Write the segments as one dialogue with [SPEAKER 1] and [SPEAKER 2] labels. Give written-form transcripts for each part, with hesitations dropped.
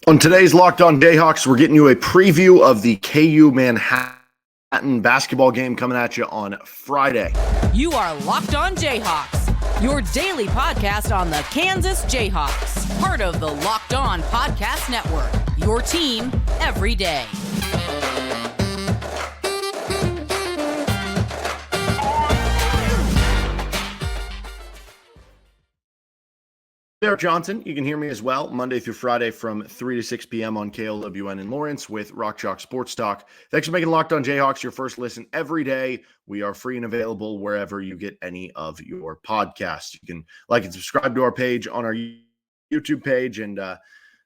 [SPEAKER 1] On today's Locked On Jayhawks, we're getting you a preview of the KU Manhattan basketball game coming at you on Friday.
[SPEAKER 2] You are Locked On Jayhawks, your daily podcast on the Kansas Jayhawks, part of the Locked On Podcast Network, your team every day.
[SPEAKER 1] Derek Johnson, you can hear me as well, Monday through Friday from 3 to 6 p.m. on KLWN in Lawrence with Rock Chalk Sports Talk. Thanks for making Locked On Jayhawks your first listen every day. We are free and available wherever you get any of your podcasts. You can like and subscribe to our page on our YouTube page, and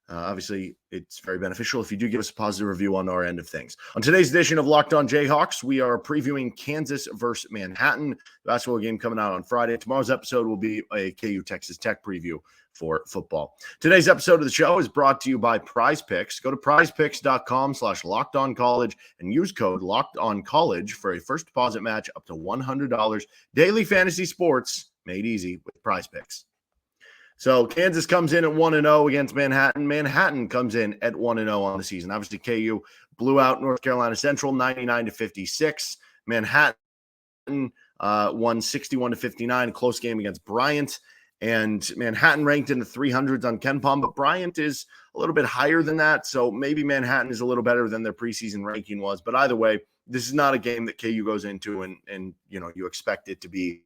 [SPEAKER 1] obviously it's very beneficial if you do give us a positive review on our end of things. On today's edition of Locked On Jayhawks, we are previewing Kansas versus Manhattan, the basketball game coming out on Friday. Tomorrow's episode will be a KU Texas Tech preview for football. Today's episode of the show is brought to you by PrizePicks. Go to prizepicks.com/lockedoncollege and use code LOCKEDONCollege for a first deposit match up to $100. Daily fantasy sports made easy with PrizePicks. So Kansas comes in at 1-0 against Manhattan. Manhattan comes in at 1-0 on the season. Obviously, KU blew out North Carolina Central 99-56. Manhattan won 61-59, a close game against Bryant. And Manhattan ranked in the 300s on KenPom, but Bryant is a little bit higher than that. So maybe Manhattan is a little better than their preseason ranking was. But either way, this is not a game that KU goes into and you expect it to be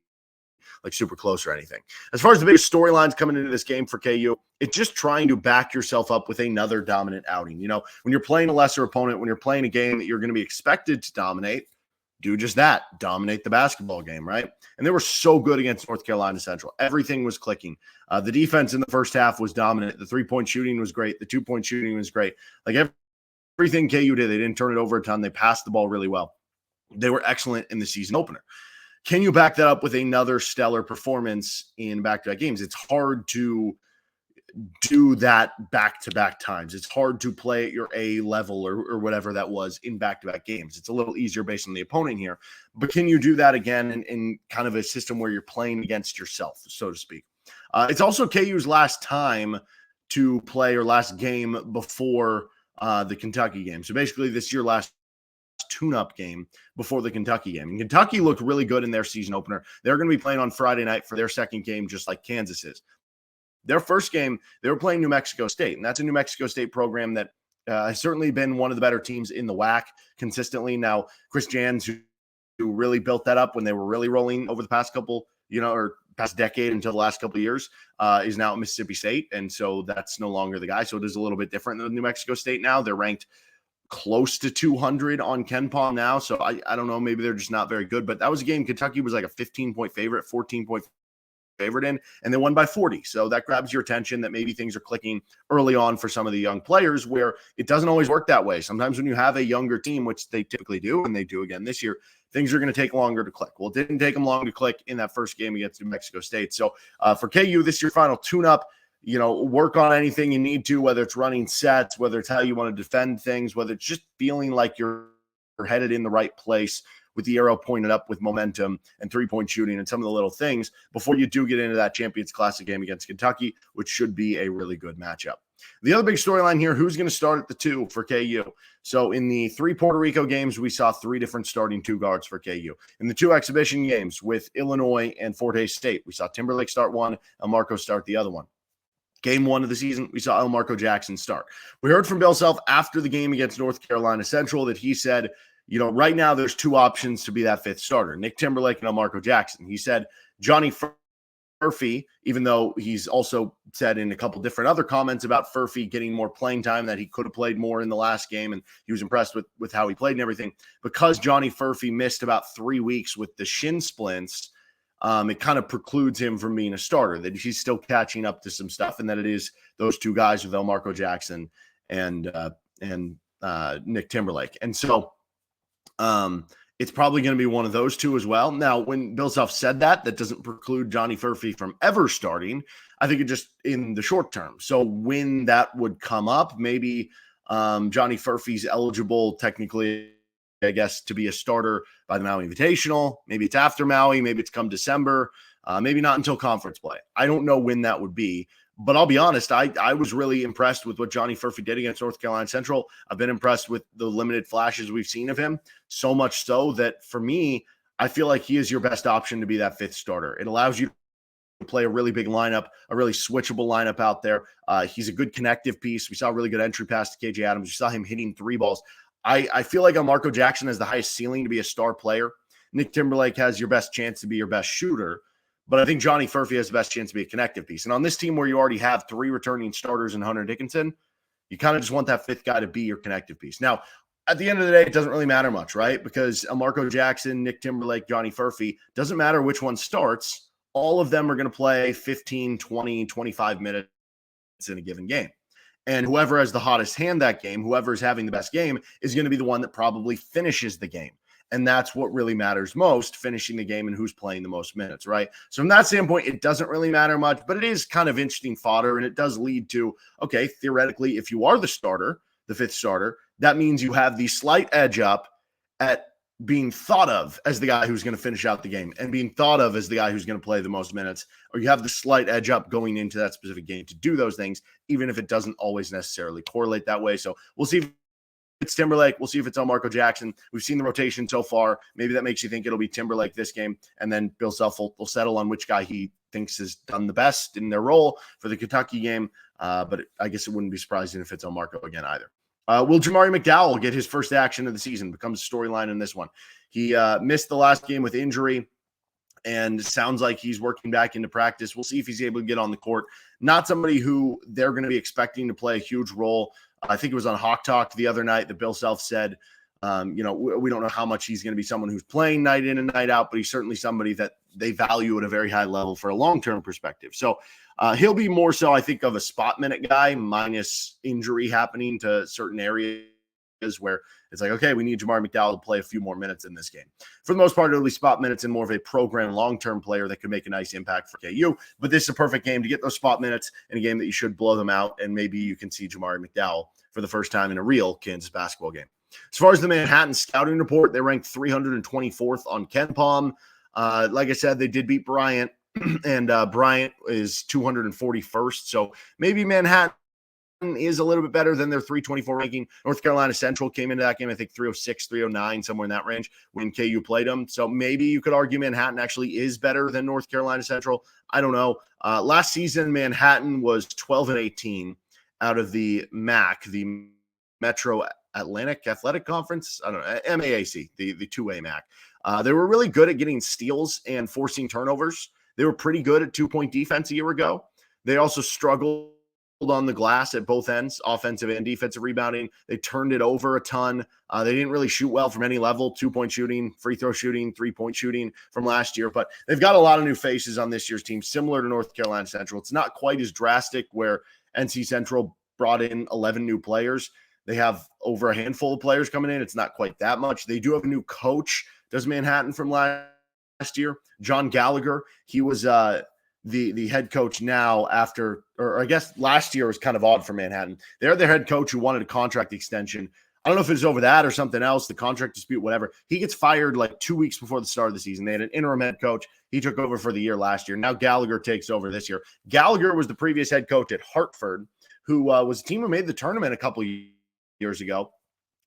[SPEAKER 1] like super close or anything. As far as the biggest storylines coming into this game for KU, it's just trying to back yourself up with another dominant outing. You know, when you're playing a lesser opponent, when you're playing a game that you're going to be expected to dominate, do just that, dominate the basketball game, right? And they were so good against North Carolina Central. Everything was clicking. The defense in the first half was dominant. The three-point shooting was great. The two-point shooting was great. Like everything KU did, they didn't turn it over a ton. They passed the ball really well. They were excellent in the season opener. Can you back that up with another stellar performance in back-to-back games? It's hard to do that back-to-back times. It's hard to play at your A level or whatever that was in back-to-back games. It's a little easier based on the opponent here. But can you do that again in kind of a system where you're playing against yourself, so to speak? It's also KU's last time to play or last game before the Kentucky game. So basically this is your last tune-up game before the Kentucky game. And Kentucky looked really good in their season opener. They're going to be playing on Friday night for their second game, just like Kansas is. Their first game, they were playing New Mexico State, and that's a New Mexico State program that has certainly been one of the better teams in the WAC consistently. Now, Chris Jans, who really built that up when they were really rolling over the past couple, or past decade until the last couple of years, is now at Mississippi State, and so that's no longer the guy. So it is a little bit different than New Mexico State now. They're ranked close to 200 on KenPom now, so I don't know, maybe they're just not very good, but that was a game Kentucky was like a 15-point favorite, 14-point favorite in, and they won by 40. So that grabs your attention that maybe things are clicking early on for some of the young players, where it doesn't always work that way. Sometimes when you have a younger team, which they typically do, and they do again this year, things are going to take longer to click. Well, it didn't take them long to click in that first game against New Mexico State. So for KU, this is your final tune-up. Work on anything you need to, whether it's running sets, whether it's how you want to defend things, whether it's just feeling like you're headed in the right place with the arrow pointed up with momentum and three-point shooting and some of the little things before you do get into that Champions Classic game against Kentucky, which should be a really good matchup. The other big storyline here, who's going to start at the 2 for KU? So in the 3 Puerto Rico games, we saw 3 different starting 2 guards for KU. In the 2 exhibition games with Illinois and Fort Hays State, we saw Timberlake start one, Elmarko start the other one. Game 1 of the season, we saw Elmarko Jackson start. We heard from Bill Self after the game against North Carolina Central that he said, right now there's 2 options to be that 5th starter, Nick Timberlake and Elmarko Jackson. He said Johnny Furphy, even though he's also said in a couple different other comments about Furphy getting more playing time, that he could have played more in the last game, and he was impressed with how he played and everything. Because Johnny Furphy missed about 3 weeks with the shin splints, it kind of precludes him from being a starter, that he's still catching up to some stuff, and that it is those 2 guys with Elmarko Jackson and Nick Timberlake. And so it's probably going to be one of those 2 as well. Now, when Bill Self said that doesn't preclude Johnny Furphy from ever starting. I think it just in the short term. So when that would come up, maybe Johnny Furphy's eligible technically, I guess, to be a starter by the Maui Invitational. Maybe it's after Maui. Maybe it's come December. Maybe not until conference play. I don't know when that would be. But I'll be honest, I was really impressed with what Johnny Furphy did against North Carolina Central. I've been impressed with the limited flashes we've seen of him, so much so that for me, I feel like he is your best option to be that fifth starter. It allows you to play a really big lineup, a really switchable lineup out there. He's a good connective piece. We saw a really good entry pass to KJ Adams. We saw him hitting three balls. I feel like Elmarko Jackson has the highest ceiling to be a star player. Nick Timberlake has your best chance to be your best shooter. But I think Johnny Furphy has the best chance to be a connective piece. And on this team where you already have three returning starters in Hunter Dickinson, you kind of just want that fifth guy to be your connective piece. Now, at the end of the day, it doesn't really matter much, right? Because Elmarko Jackson, Nick Timberlake, Johnny Furphy, doesn't matter which one starts. All of them are going to play 15, 20, 25 minutes in a given game. And whoever has the hottest hand that game, whoever is having the best game, is going to be the one that probably finishes the game. And that's what really matters most, finishing the game and who's playing the most minutes, right? So from that standpoint, it doesn't really matter much, but it is kind of interesting fodder. And it does lead to, okay, theoretically, if you are the starter, the fifth starter, that means you have the slight edge up at being thought of as the guy who's going to finish out the game and being thought of as the guy who's going to play the most minutes, or you have the slight edge up going into that specific game to do those things, even if it doesn't always necessarily correlate that way. So we'll see if it's Timberlake. We'll see if it's Elmarko Jackson. We've seen the rotation so far. Maybe that makes you think it'll be Timberlake this game, and then Bill Self will settle on which guy he thinks has done the best in their role for the Kentucky game. But I guess it wouldn't be surprising if it's Elmarko again either. Will Jamari McDow get his first action of the season? Becomes a storyline in this one. He missed the last game with injury, and sounds like he's working back into practice. We'll see if he's able to get on the court. Not somebody who they're going to be expecting to play a huge role. I think it was on Hawk Talk the other night that Bill Self said, we don't know how much he's going to be someone who's playing night in and night out, but he's certainly somebody that they value at a very high level for a long-term perspective. So he'll be more so, I think, of a spot minute guy, minus injury happening to certain areas where it's like, okay, we need Jamari McDowell to play a few more minutes in this game. For the most part, it'll be spot minutes and more of a program long-term player that could make a nice impact for KU. But this is a perfect game to get those spot minutes in a game that you should blow them out, and maybe you can see Jamari McDowell for the first time in a real Kansas basketball game. As far as the Manhattan scouting report, they ranked 324th on KenPom. Like I said, they did beat Bryant, and Bryant is 241st. So maybe Manhattan is a little bit better than their 324 ranking. North Carolina Central came into that game, I think 306, 309, somewhere in that range when KU played them. So maybe you could argue Manhattan actually is better than North Carolina Central. I don't know. Last season, Manhattan was 12-18 out of the MAC, the Metro Atlantic Athletic Conference. I don't know, MAAC, the two-way MAC. They were really good at getting steals and forcing turnovers. They were pretty good at two-point defense a year ago. They also struggled on the glass at both ends, offensive and defensive rebounding. They turned it over a ton. They didn't really shoot well from any level, two-point shooting, free throw shooting, three-point shooting from last year. But they've got a lot of new faces on this year's team, similar to North Carolina Central. It's not quite as drastic where NC Central brought in 11 new players. They have over a handful of players coming in. It's not quite that much. They do have a new coach, does Manhattan, from last year, John Gallagher. He was the head coach now after, or I guess last year was kind of odd for Manhattan. They're their head coach who wanted a contract extension. I don't know if it's over that or something else, the contract dispute, whatever. He gets fired like 2 weeks before the start of the season. They had an interim head coach. He took over for the year last year. Now Gallagher takes over this year. Gallagher was the previous head coach at Hartford, who was a team who made the tournament a couple years ago,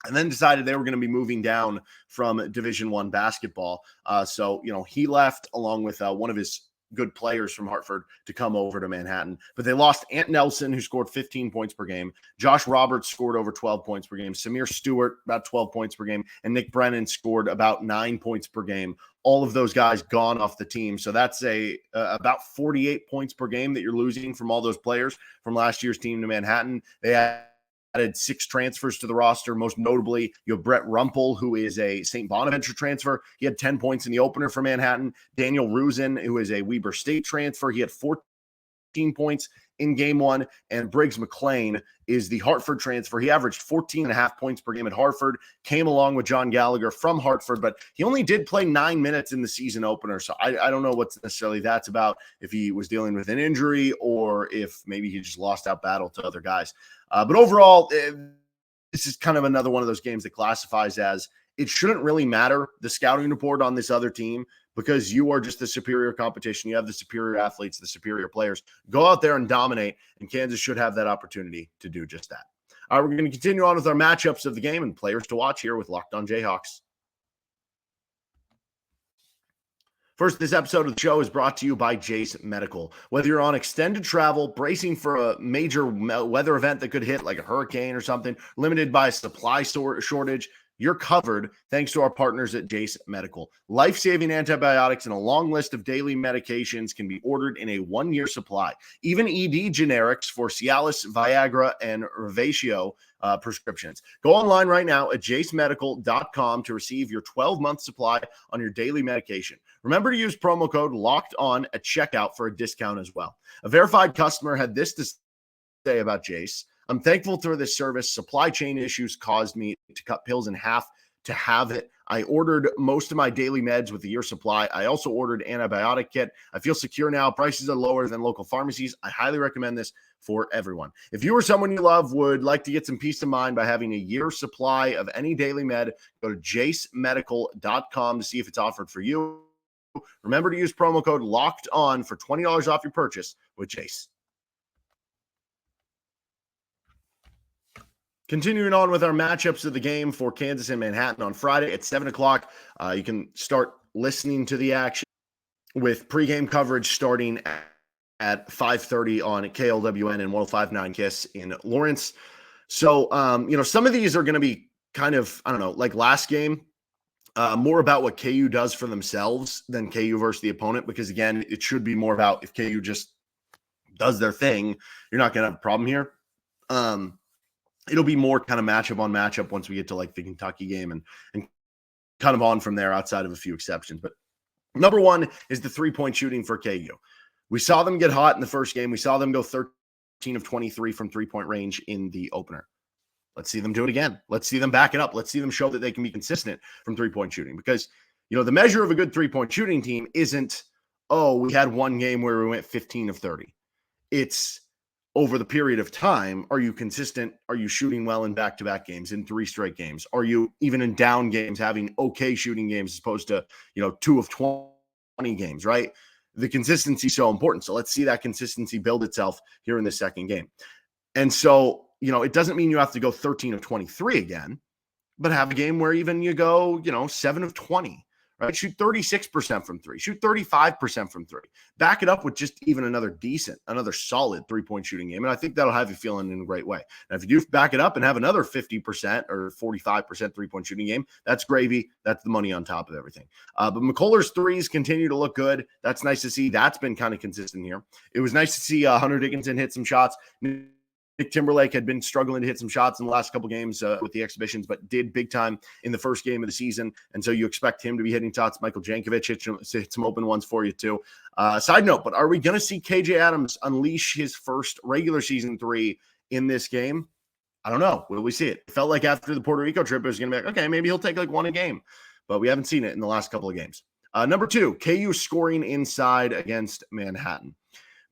[SPEAKER 1] and then decided they were going to be moving down from Division I basketball. So he left along with one of his good players from Hartford to come over to Manhattan. But they lost Ant Nelson, who scored 15 points per game. Josh Roberts scored over 12 points per game. Samir Stewart, about 12 points per game. And Nick Brennan scored about 9 points per game. All of those guys gone off the team. So that's about 48 points per game that you're losing from all those players from last year's team to Manhattan. They added 6 transfers to the roster. Most notably, you have Brett Rumpel, who is a St. Bonaventure transfer. He had 10 points in the opener for Manhattan. Daniel Rusin, who is a Weber State transfer. He had 14 points in game 1. And Briggs McLean is the Hartford transfer. He averaged 14.5 points per game at Hartford, came along with John Gallagher from Hartford, but he only did play 9 minutes in the season opener. So I don't know what's necessarily that's about, if he was dealing with an injury or if maybe he just lost out battle to other guys. But overall, this is kind of another one of those games that classifies as it shouldn't really matter, the scouting report on this other team, because you are just the superior competition. You have the superior athletes, the superior players. Go out there and dominate, and Kansas should have that opportunity to do just that. All right, we're going to continue on with our matchups of the game and players to watch here with Locked On Jayhawks. First, this episode of the show is brought to you by Jace Medical. Whether you're on extended travel, bracing for a major weather event that could hit like a hurricane or something, limited by a supply shortage, you're covered thanks to our partners at Jace Medical. Life-saving antibiotics and a long list of daily medications can be ordered in a 1-year supply. Even ED generics for Cialis, Viagra, and Revatio prescriptions. Go online right now at jacemedical.com to receive your 12-month supply on your daily medication. Remember to use promo code LOCKEDON at checkout for a discount as well. A verified customer had this to say about Jace. I'm thankful for this service. Supply chain issues caused me to cut pills in half to have it. I ordered most of my daily meds with a year supply. I also ordered antibiotic kit. I feel secure now. Prices are lower than local pharmacies. I highly recommend this for everyone. If you or someone you love would like to get some peace of mind by having a year supply of any daily med, go to jacemedical.com to see if it's offered for you. Remember to use promo code LOCKEDON for $20 off your purchase with Jace. Continuing on with our matchups of the game for Kansas and Manhattan on Friday at 7 o'clock. You can start listening to the action with pregame coverage starting at 5:30 on KLWN and 105.9 KISS in Lawrence. So, some of these are going to be kind of, like last game, more about what KU does for themselves than KU versus the opponent, because, again, it should be more about if KU just does their thing, you're not going to have a problem here. It'll be more kind of matchup on matchup once we get to like the Kentucky game and kind of on from there outside of a few exceptions. But number one is the 3-point shooting for KU. We saw them get hot in the first game. We saw them go 13 of 23 from 3-point range in the opener. Let's see them do it again. Let's see them back it up. Let's see them show that they can be consistent from 3-point shooting, because, the measure of a good 3-point shooting team isn't, we had one game where we went 15 of 30. It's, over the period of time, are you consistent? Are you shooting well in back-to-back games, in 3 straight games? Are you even in down games having okay shooting games as opposed to, 2 of 20 games, right? The consistency is so important. So let's see that consistency build itself here in the second game. And so, it doesn't mean you have to go 13 of 23 again, but have a game where even you go, 7 of 20. Right? Shoot 36% from 3. Shoot 35% from 3. Back it up with just even another solid 3-point shooting game. And I think that'll have you feeling in a great way. And if you do back it up and have another 50% or 45% 3-point shooting game, that's gravy. That's the money on top of everything. But McCullough's threes continue to look good. That's nice to see. That's been kind of consistent here. It was nice to see Hunter Dickinson hit some shots. Nick Timberlake had been struggling to hit some shots in the last couple games with the exhibitions, but did big time in the first game of the season. And so you expect him to be hitting shots. Michael Jankovic hit some open ones for you too. Side note, but are we going to see KJ Adams unleash his first regular season 3 in this game? I don't know. Will we see it? It felt like after the Puerto Rico trip, it was going to be like, okay, maybe he'll take like 1 a game, but we haven't seen it in the last couple of games. Number 2, KU scoring inside against Manhattan.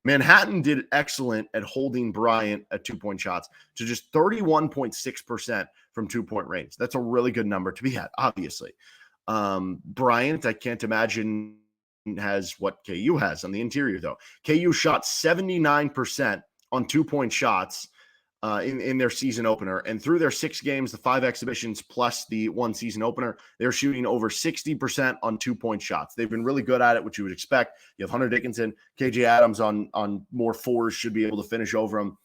[SPEAKER 1] Manhattan did excellent at holding Bryant at 2-point shots to just 31.6% from 2-point range. That's a really good number to be had, obviously. Bryant, I can't imagine, has what KU has on the interior, though. KU shot 79% on 2-point shots in their season opener. And through their 6 games, the 5 exhibitions plus the 1 season opener, they're shooting over 60% on 2-point shots. They've been really good at it, which you would expect. You have Hunter Dickinson, KJ Adams on more 4s, should be able to finish over them.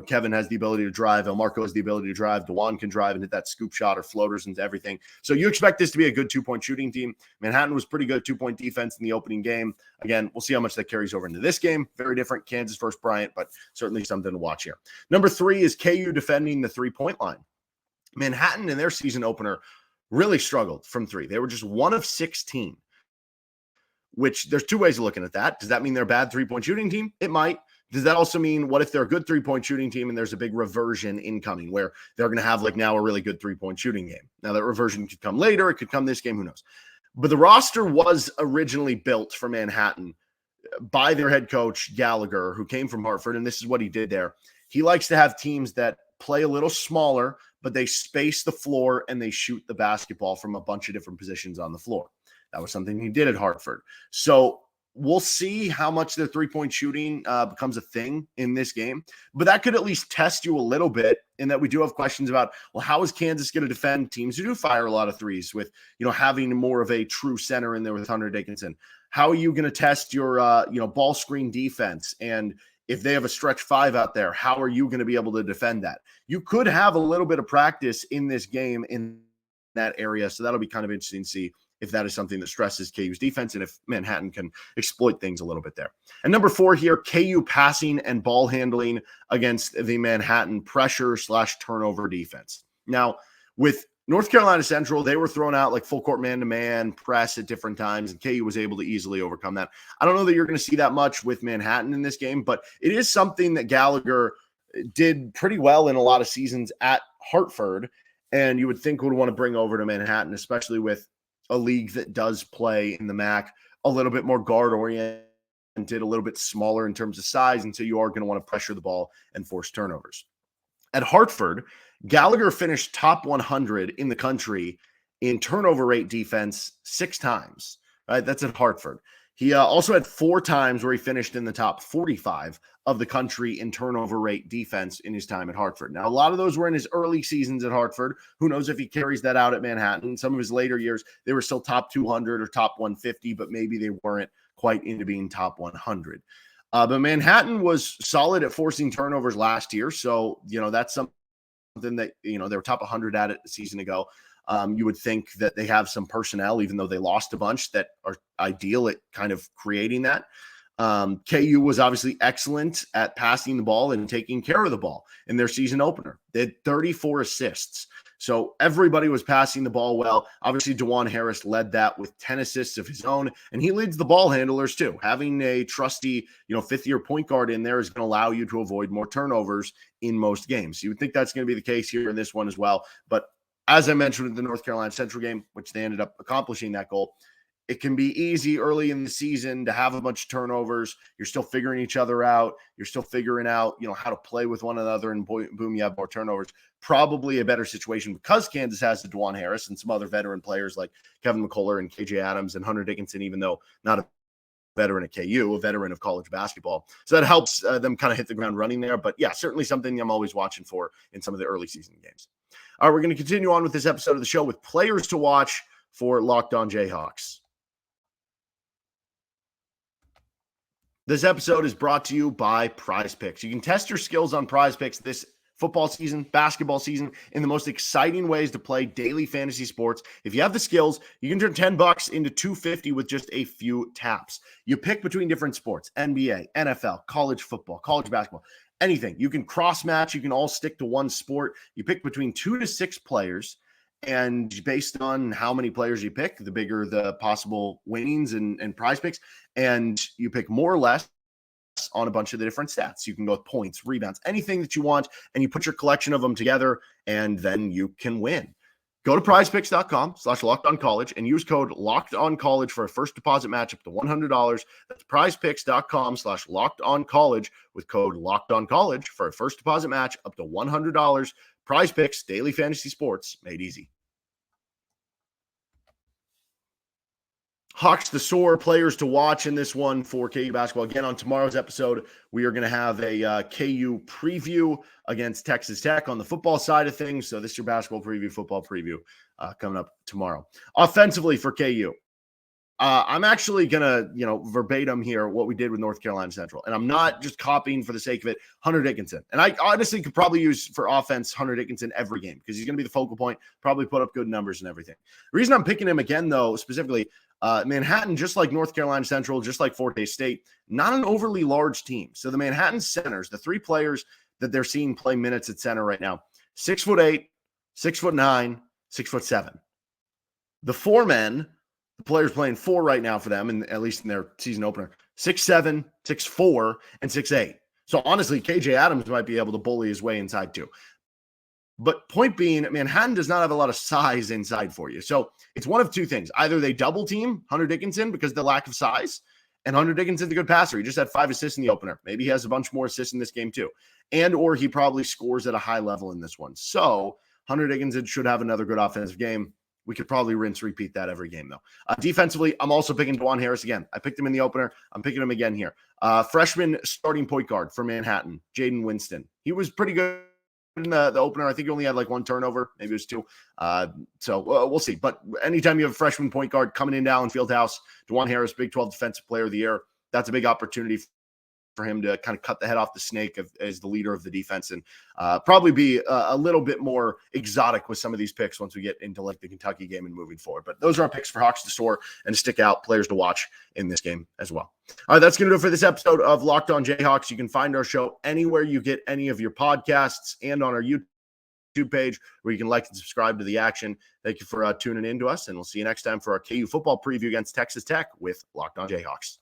[SPEAKER 1] Kevin has the ability to drive. Elmarko has the ability to drive. Dajuan can drive and hit that scoop shot or floaters and everything. So you expect this to be a good 2-point shooting team. Manhattan was pretty good 2-point defense in the opening game. Again, we'll see how much that carries over into this game. Very different. Kansas versus Bryant, but certainly something to watch here. Number 3 is KU defending the 3-point line. Manhattan in their season opener really struggled from 3. They were just 1 of 16, which there's 2 ways of looking at that. Does that mean they're a bad 3-point shooting team? It might. Does that also mean, what if they're a good 3-point shooting team and there's a big reversion incoming where they're going to have like now a really good 3-point shooting game? Now that reversion could come later. It could come this game. Who knows? But the roster was originally built for Manhattan by their head coach, Gallagher, who came from Hartford. And this is what he did there. He likes to have teams that play a little smaller, but they space the floor and they shoot the basketball from a bunch of different positions on the floor. That was something he did at Hartford. So we'll see how much the three-point shooting becomes a thing in this game. But that could at least test you a little bit in that we do have questions about, well, how is Kansas going to defend teams who do fire a lot of threes with, having more of a true center in there with Hunter Dickinson? How are you going to test your, ball screen defense? And if they have a stretch five out there, how are you going to be able to defend that? You could have a little bit of practice in this game in that area. So that'll be kind of interesting to see if that is something that stresses KU's defense and if Manhattan can exploit things a little bit there. And number 4 here, KU passing and ball handling against the Manhattan pressure/turnover defense. Now, with North Carolina Central, they were thrown out like full court man-to-man press at different times, and KU was able to easily overcome that. I don't know that you're going to see that much with Manhattan in this game, but it is something that Gallagher did pretty well in a lot of seasons at Hartford, and you would think would want to bring over to Manhattan, especially with a league that does play in the MAC a little bit more guard-oriented, a little bit smaller in terms of size, and so you are going to want to pressure the ball and force turnovers. At Hartford, Gallagher finished top 100 in the country in turnover rate defense 6 times. Right? That's at Hartford. He also had 4 times where he finished in the top 45 of the country in turnover rate defense in his time at Hartford. Now, a lot of those were in his early seasons at Hartford. Who knows if he carries that out at Manhattan? Some of his later years, they were still top 200 or top 150, but maybe they weren't quite into being top 100. But Manhattan was solid at forcing turnovers last year. So, that's something that, they were top 100 at it a season ago. You would think that they have some personnel, even though they lost a bunch, that are ideal at kind of creating that. KU was obviously excellent at passing the ball and taking care of the ball in their season opener. They had 34 assists. So everybody was passing the ball well. Obviously, Dajuan Harris led that with 10 assists of his own, and he leads the ball handlers too. Having a trusty, fifth-year point guard in there is going to allow you to avoid more turnovers in most games. You would think that's going to be the case here in this one as well. But as I mentioned with the North Carolina Central game, which they ended up accomplishing that goal, it can be easy early in the season to have a bunch of turnovers. You're still figuring each other out. You're still figuring out, how to play with one another, and boom, you have more turnovers. Probably a better situation because Kansas has the Dajuan Harris and some other veteran players like Kevin McCullough and KJ Adams and Hunter Dickinson, even though not a veteran at KU, a veteran of college basketball. So that helps them kind of hit the ground running there. But yeah, certainly something I'm always watching for in some of the early season games. All right, we're going to continue on with this episode of the show with players to watch for Locked On Jayhawks. This episode is brought to you by PrizePicks. You can test your skills on PrizePicks this football season, basketball season, in the most exciting ways to play daily fantasy sports. If you have the skills, you can turn $10 into $250 with just a few taps. You pick between different sports, NBA, NFL, college football, college basketball, anything. You can cross-match. You can all stick to one sport. You pick between 2 to 6 players, and based on how many players you pick, the bigger the possible winnings and prize picks, and you pick more or less on a bunch of the different stats. You can go with points, rebounds, anything that you want, and you put your collection of them together, and then you can win. Go to prizepicks.com/lockedoncollege and use code LOCKEDONCollege for a first deposit match up to $100. That's prizepicks.com/lockedoncollege with code LOCKEDONCollege for a first deposit match up to $100. PrizePicks, daily fantasy sports made easy. Hawks to soar, players to watch in this one for KU basketball. Again, on tomorrow's episode, we are going to have a KU preview against Texas Tech on the football side of things. So this is your basketball preview, football preview coming up tomorrow. Offensively for KU, I'm actually going to, verbatim here what we did with North Carolina Central. And I'm not just copying for the sake of it, Hunter Dickinson. And I honestly could probably use for offense Hunter Dickinson every game because he's going to be the focal point, probably put up good numbers and everything. The reason I'm picking him again, though, specifically, Manhattan, just like North Carolina Central, just like Fort Hays State, not an overly large team. So the Manhattan centers, the 3 players that they're seeing play minutes at center right now, 6'8", 6'9", 6'7". The 4 men, the players playing 4 right now for them, and at least in their season opener, 6'7", 6'4", and 6'8". So honestly, KJ Adams might be able to bully his way inside too. But point being, Manhattan does not have a lot of size inside for you. So it's one of 2 things. Either they double team Hunter Dickinson because of the lack of size, and Hunter Dickinson's a good passer. He just had 5 assists in the opener. Maybe he has a bunch more assists in this game too. And or he probably scores at a high level in this one. So Hunter Dickinson should have another good offensive game. We could probably repeat that every game, though. Defensively, I'm also picking Dajuan Harris again. I picked him in the opener. I'm picking him again here. Freshman starting point guard for Manhattan, Jaden Winston. He was pretty good in the opener. I think he only had like one turnover. Maybe it was two. So we'll see. But anytime you have a freshman point guard coming in Allen Fieldhouse, Dajuan Harris, Big 12 Defensive Player of the Year, that's a big opportunity for him to kind of cut the head off the snake as the leader of the defense, and probably be a little bit more exotic with some of these picks once we get into like the Kentucky game and moving forward. But those are our picks for Hawks to soar and stick out, players to watch in this game as well. All right, that's going to do it for this episode of Locked On Jayhawks. You can find our show anywhere you get any of your podcasts and on our YouTube page where you can like and subscribe to the action. Thank you for tuning in to us, and we'll see you next time for our KU football preview against Texas Tech with Locked On Jayhawks.